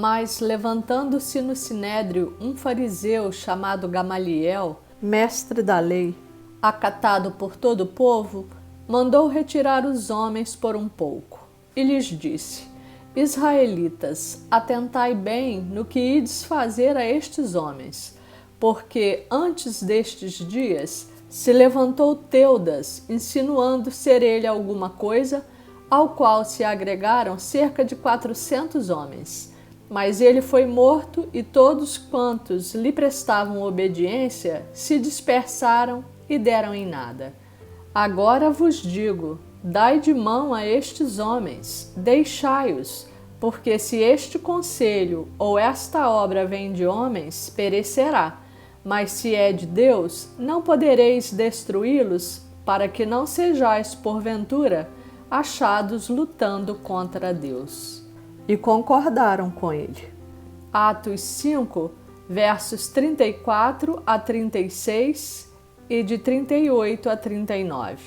Mas, levantando-se no sinédrio um fariseu chamado Gamaliel, mestre da lei, acatado por todo o povo, mandou retirar os homens por um pouco, e lhes disse: Israelitas, atentai bem no que ides fazer a estes homens, porque antes destes dias se levantou Teudas, insinuando ser ele alguma coisa, ao qual se agregaram cerca de 400 homens. Mas ele foi morto, e todos quantos lhe prestavam obediência se dispersaram e deram em nada. Agora vos digo: dai de mão a estes homens, deixai-os, porque se este conselho ou esta obra vem de homens, perecerá. Mas se é de Deus, não podereis destruí-los, para que não sejais, porventura, achados lutando contra Deus. E concordaram com ele. Atos 5, versos 34 a 36 e de 38 a 39.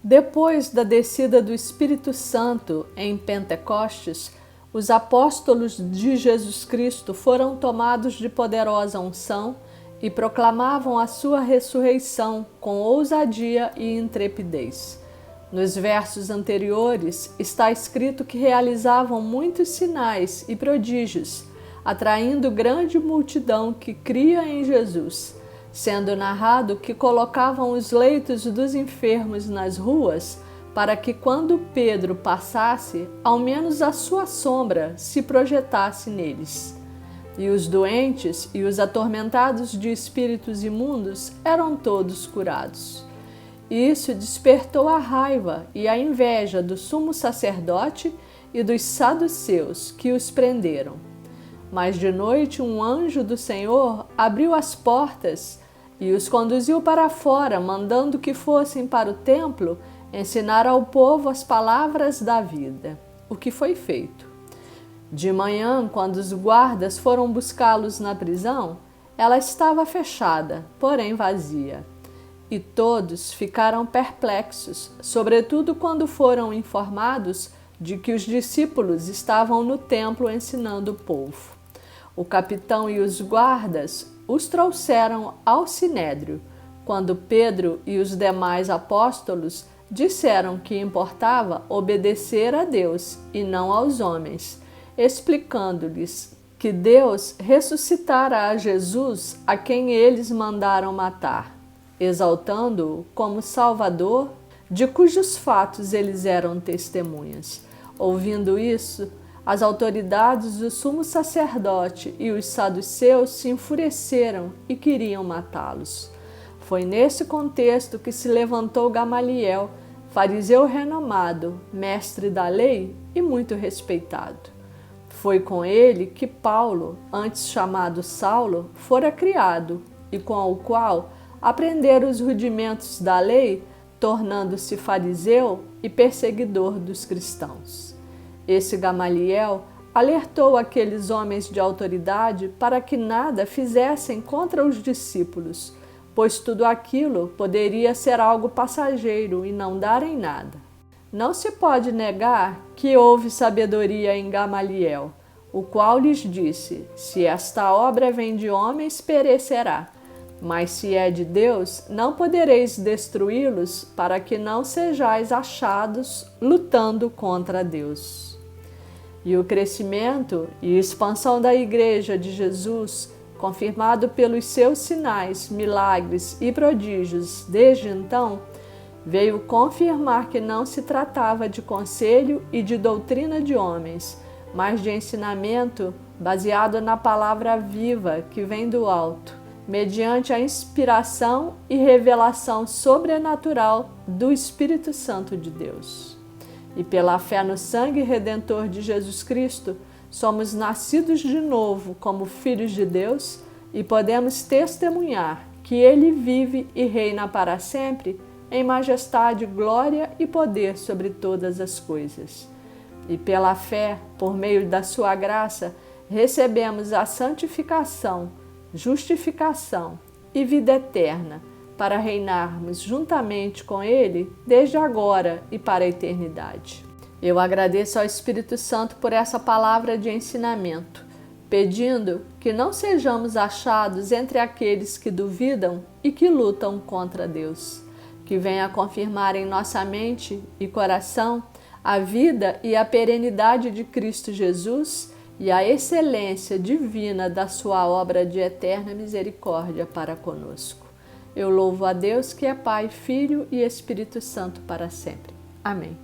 Depois da descida do Espírito Santo em Pentecostes, os apóstolos de Jesus Cristo foram tomados de poderosa unção e proclamavam a sua ressurreição com ousadia e intrepidez. Nos versos anteriores está escrito que realizavam muitos sinais e prodígios, atraindo grande multidão que cria em Jesus, sendo narrado que colocavam os leitos dos enfermos nas ruas, para que quando Pedro passasse, ao menos a sua sombra se projetasse neles. E os doentes e os atormentados de espíritos imundos eram todos curados. Isso despertou a raiva e a inveja do sumo sacerdote e dos saduceus, que os prenderam. Mas de noite um anjo do Senhor abriu as portas e os conduziu para fora, mandando que fossem para o templo ensinar ao povo as palavras da vida, o que foi feito. De manhã, quando os guardas foram buscá-los na prisão, ela estava fechada, porém vazia. E todos ficaram perplexos, sobretudo quando foram informados de que os discípulos estavam no templo ensinando o povo. O capitão e os guardas os trouxeram ao sinédrio, quando Pedro e os demais apóstolos disseram que importava obedecer a Deus e não aos homens, explicando-lhes que Deus ressuscitara a Jesus, a quem eles mandaram matar, exaltando-o como Salvador, de cujos fatos eles eram testemunhas. Ouvindo isso, as autoridades do sumo sacerdote e os saduceus se enfureceram e queriam matá-los. Foi nesse contexto que se levantou Gamaliel, fariseu renomado, mestre da lei e muito respeitado. Foi com ele que Paulo, antes chamado Saulo, fora criado, e com o qual aprendera os rudimentos da lei, tornando-se fariseu e perseguidor dos cristãos. Esse Gamaliel alertou aqueles homens de autoridade para que nada fizessem contra os discípulos, pois tudo aquilo poderia ser algo passageiro e não dar em nada. Não se pode negar que houve sabedoria em Gamaliel, o qual lhes disse: se esta obra vem de homens, perecerá. Mas se é de Deus, não podereis destruí-los, para que não sejais achados lutando contra Deus. E o crescimento e expansão da Igreja de Jesus, confirmado pelos seus sinais, milagres e prodígios desde então, veio confirmar que não se tratava de conselho e de doutrina de homens, mas de ensinamento baseado na palavra viva que vem do alto, mediante a inspiração e revelação sobrenatural do Espírito Santo de Deus. E pela fé no sangue redentor de Jesus Cristo, somos nascidos de novo como filhos de Deus e podemos testemunhar que Ele vive e reina para sempre em majestade, glória e poder sobre todas as coisas. E pela fé, por meio da sua graça, recebemos a santificação, justificação e vida eterna, para reinarmos juntamente com Ele desde agora e para a eternidade. Eu agradeço ao Espírito Santo por essa palavra de ensinamento. pedindo que não sejamos achados entre aqueles que duvidam e que lutam contra Deus, que venha confirmar em nossa mente e coração a vida e a perenidade de Cristo Jesus e a excelência divina da sua obra de eterna misericórdia para conosco. Eu louvo a Deus que é Pai, Filho e Espírito Santo para sempre. Amém.